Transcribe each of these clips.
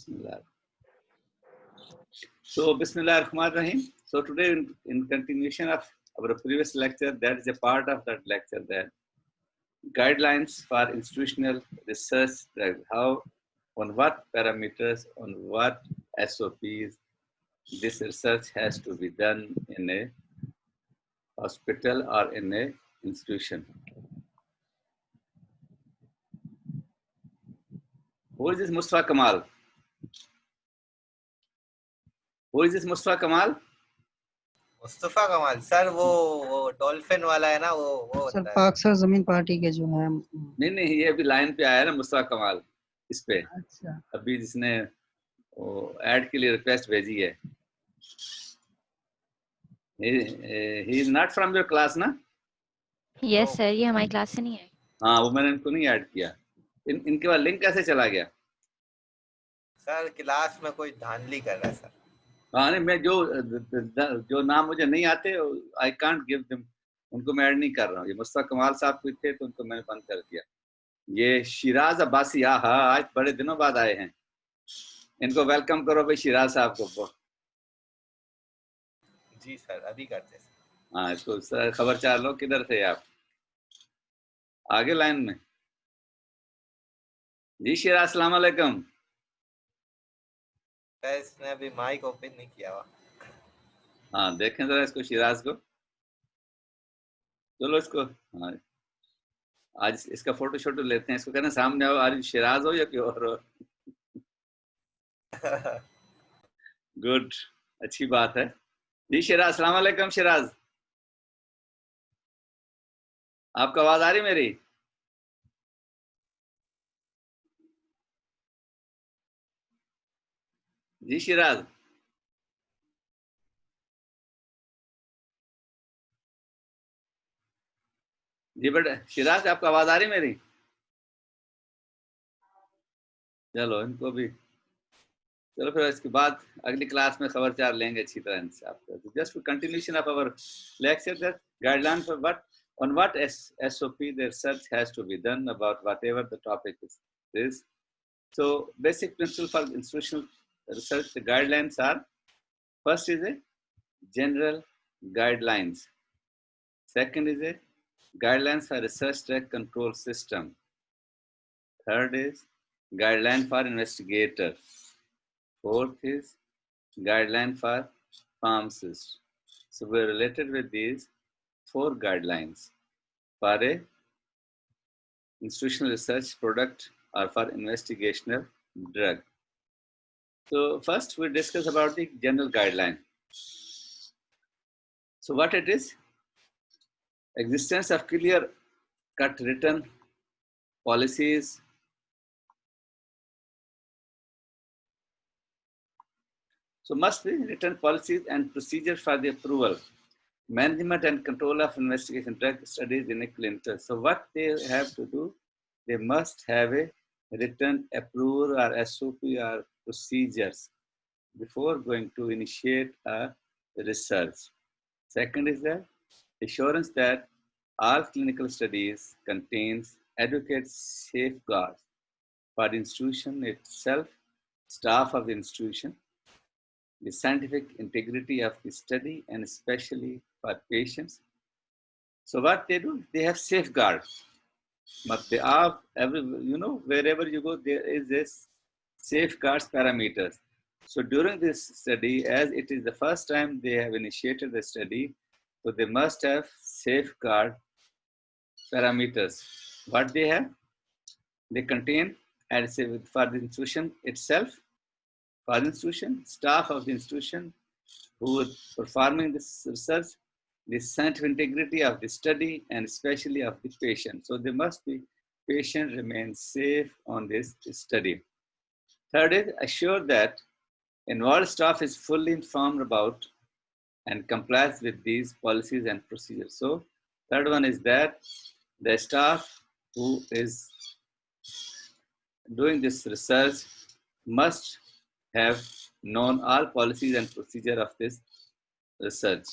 Bismillah. So, Bismillah ar-Rahman ar-Rahim. So, today, in continuation of our previous lecture, that is a part of that lecture, that guidelines for institutional research, that how, on what parameters, on what SOPs this research has to be done in a hospital or in a institution. Who is this Mustafa Kamal? Who is this Mustafa Kamal? Mustafa कमाल sir वो dolphin वाला है ना वो sir पाक sir जमीन party के जो है नहीं ये अभी लाइन पे आया ना मुस्तफा कमाल इस पे। अच्छा अभी जिसने वो ऐड के लिए रिक्वेस्ट भेजी है। He is not from your class ना? यस सर, ये हमारी क्लास से नहीं है। हाँ, वो मैंने इनको नहीं ऐड किया। इनके बाद लिंक कैसे चला गया? सर क्लास में कोई धांधली कर रहा है सर। हाँ नहीं, मैं जो नाम मुझे नहीं आते आई कांट गिव देम, उनको मैं ऐड नहीं कर रहा हूँ। ये मुस्तफा कमाल साहब कोई थे तो उनको मैंने बंद कर दिया। ये शिराज अब्बासी, हाँ आज बड़े दिनों बाद आए हैं, इनको वेलकम करो भाई शिराज साहब को। जी सर अभी करते हैं। हाँ इसको सर खबरचार लो, किधर थे आप? आगे लाइन में जी। शिराज अस्सलाम वालेकुम। इसने अभी माइक ओपन नहीं किया हुआ। हाँ देखें जरा इसको, शिराज को। चलो इसको, हाँ आज इसका फोटो शोटो लेते हैं, इसको कहना सामने आओ, आज शिराज हो या कोई और हो। गुड, अच्छी बात है जी। शिराज अस्सलाम वालेकुम। शिराज आपका आवाज आ रही मेरी? जी शिराज, जी बेटा शिराज आपको आवाज आ रही मेरी? चलो इनको भी, चलो फिर इसके बाद अगली क्लास में खबरचार लेंगे अच्छी तरह इनसे आपको। Just continuation of our lecture, that guideline for what on what SOP the research has to be done about whatever the topic is. So basic principle for institutional research, the guidelines are: first is a general guidelines, second is a guidelines for research track control system, third is guideline for investigator, fourth is guideline for pharmacist. So we're related with these 4 guidelines for a institutional research product or for investigational drug. So first we discuss about the general guideline. So what it is? Existence of clear cut written policies, so must be written policies and procedures for the approval, management and control of investigation drug studies in a clinical. So what they have to do, they must have a written approval or SOP or procedures before going to initiate a research. Second is the assurance that all clinical studies contains adequate safeguards for the institution itself, staff of the institution, the scientific integrity of the study, and especially for patients. So what they do, they have safeguards. But they are, wherever you go, there is this safeguards parameters. So during this study, as it is the first time they have initiated the study, so they must have safeguard parameters. What they have? They contain, as for the institution itself, for the institution, staff of the institution who are performing this research, the scientific integrity of the study, and especially of the patient. So there must be patient remain safe on this study. Third is assure that involved staff is fully informed about and complies with these policies and procedures. So third one is that the staff who is doing this research must have known all policies and procedure of this research.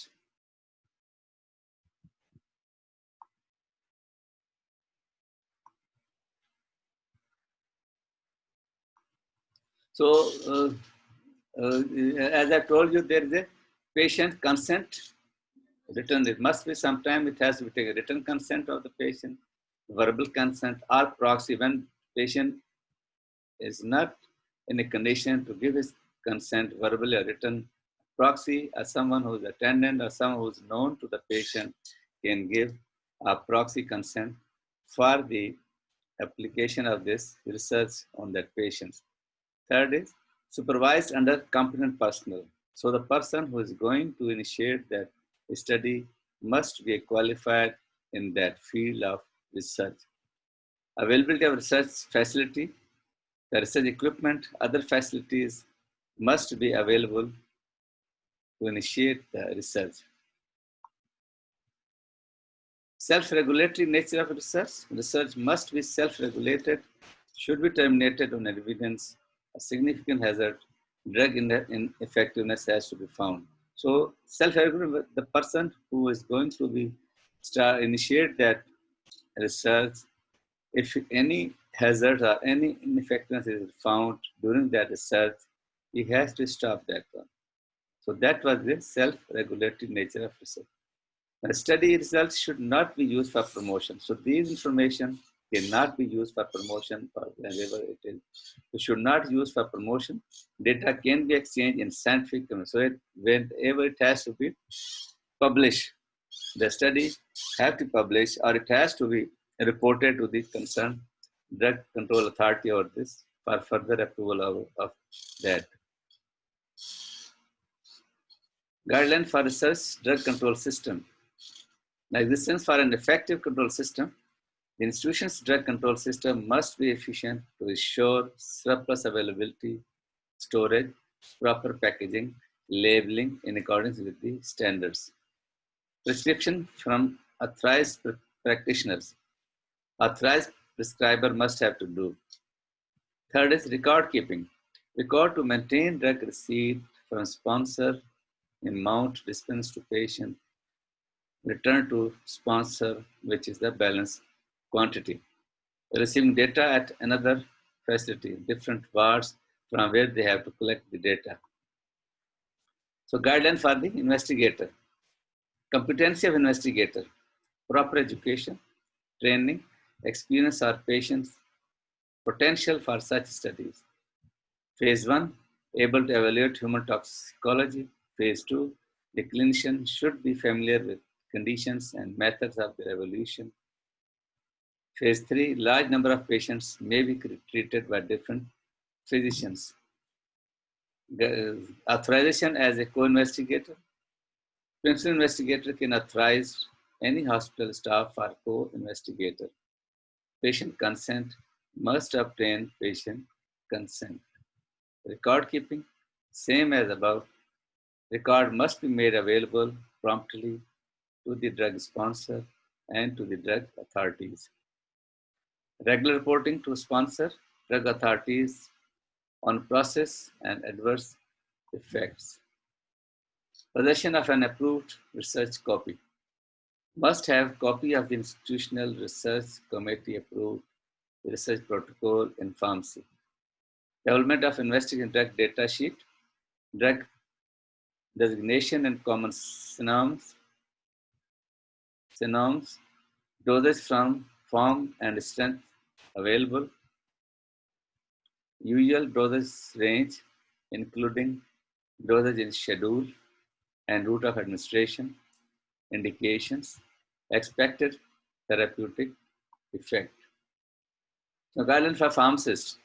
So, as I told you, there is a patient consent written. It must be sometime it has to be taken written consent of the patient, verbal consent, or proxy when patient is not in a condition to give his consent verbally or written. Proxy, as someone who is attendant or someone who is known to the patient, can give a proxy consent for the application of this research on that patient. Third is supervised under competent personnel. So the person who is going to initiate that study must be qualified in that field of research. Availability of research facility, the research equipment, other facilities must be available to initiate the research. Self-regulatory nature of research. Research must be self-regulated, should be terminated on evidence. A significant hazard, drug ineffectiveness has to be found. So self-regulatory, the person who is going to be initiate that research, if any hazard or any ineffectiveness is found during that research, he has to stop that one. So that was the self-regulatory nature of research. The study results should not be used for promotion. So these information cannot be used for promotion or whenever it is. It should not use for promotion. Data can be exchanged in scientific terms. So whenever it has to be published, the study have to publish or it has to be reported to the concerned drug control authority or this for further approval of that. Guideline for research drug control system. The existence for an effective control system, the institution's drug control system must be efficient to ensure surplus availability, storage, proper packaging, labeling in accordance with the standards. Prescription from authorized practitioners. Authorized prescriber must have to do. Third is record keeping. Record to maintain drug receipt from sponsor, amount dispensed to patient, return to sponsor, which is the balance quantity. Receiving data at another facility, different wards from where they have to collect the data. So guideline for the investigator. Competency of investigator, proper education, training, experience or patience, potential for such studies. Phase 1, able to evaluate human toxicology. Phase 2, the clinician should be familiar with conditions and methods of their evaluation. Phase 3, large number of patients may be treated by different physicians. Authorization as a co-investigator. Principal investigator can authorize any hospital staff or co-investigator. Patient consent must obtain patient consent. Record keeping, same as above. Record must be made available promptly to the drug sponsor and to the drug authorities. Regular reporting to sponsor, drug authorities on process and adverse effects. Possession of an approved research copy. Must have copy of the institutional research committee approved research protocol in pharmacy. Development of investigative drug data sheet, drug designation and common synonyms, dosage from form and strength available, usual dosage range including dosage in schedule and route of administration, indications, expected therapeutic effect. So guideline for pharmacists,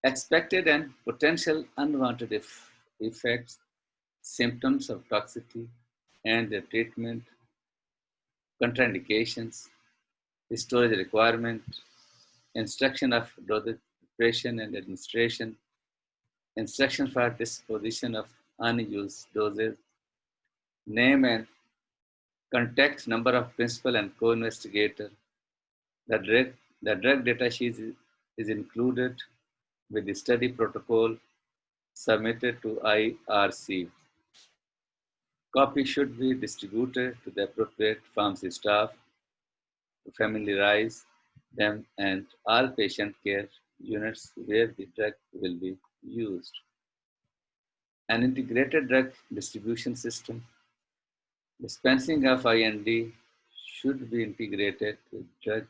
expected and potential unwanted effects, symptoms of toxicity and their treatment, contraindications, storage requirement, instruction of dosage preparation and administration, instruction for disposition of unused doses, name and contact number of principal and co-investigator. The drug data sheet is included with the study protocol submitted to IRC. Copy should be distributed to the appropriate pharmacy staff to familiarize them and all patient care units where the drug will be used. An integrated drug distribution system. Dispensing of IND should be integrated with drug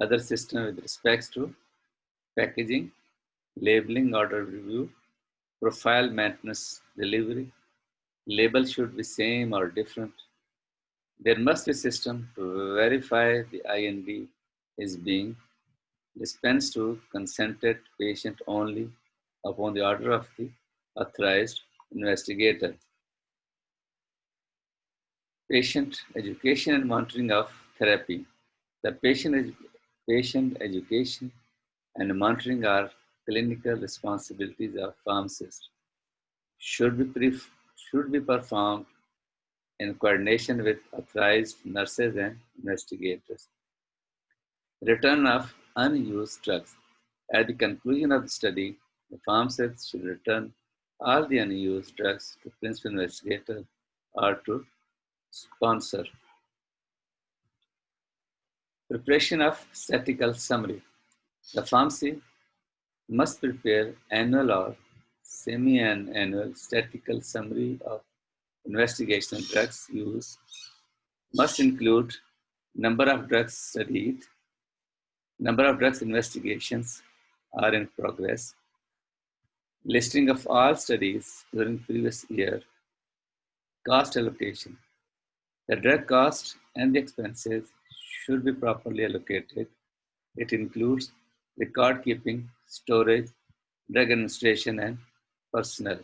other system with respect to packaging, labeling, order review, profile maintenance, delivery. Label should be same or different. There must be a system to verify the IND is being dispensed to consented patient only upon the order of the authorized investigator. Patient education and monitoring of therapy. The patient education and monitoring are clinical responsibilities of pharmacists. Should be performed in coordination with authorized nurses and investigators. Return of unused drugs. At the conclusion of the study, the pharmacist should return all the unused drugs to principal investigator or to sponsor. Preparation of statistical summary. The pharmacy must prepare annual or semi-annual statistical summary of investigational drugs use. Must include number of drugs studied, number of drugs investigations are in progress, listing of all studies during previous year, cost allocation. The drug cost and the expenses should be properly allocated. It includes record keeping, storage, drug administration, and personnel.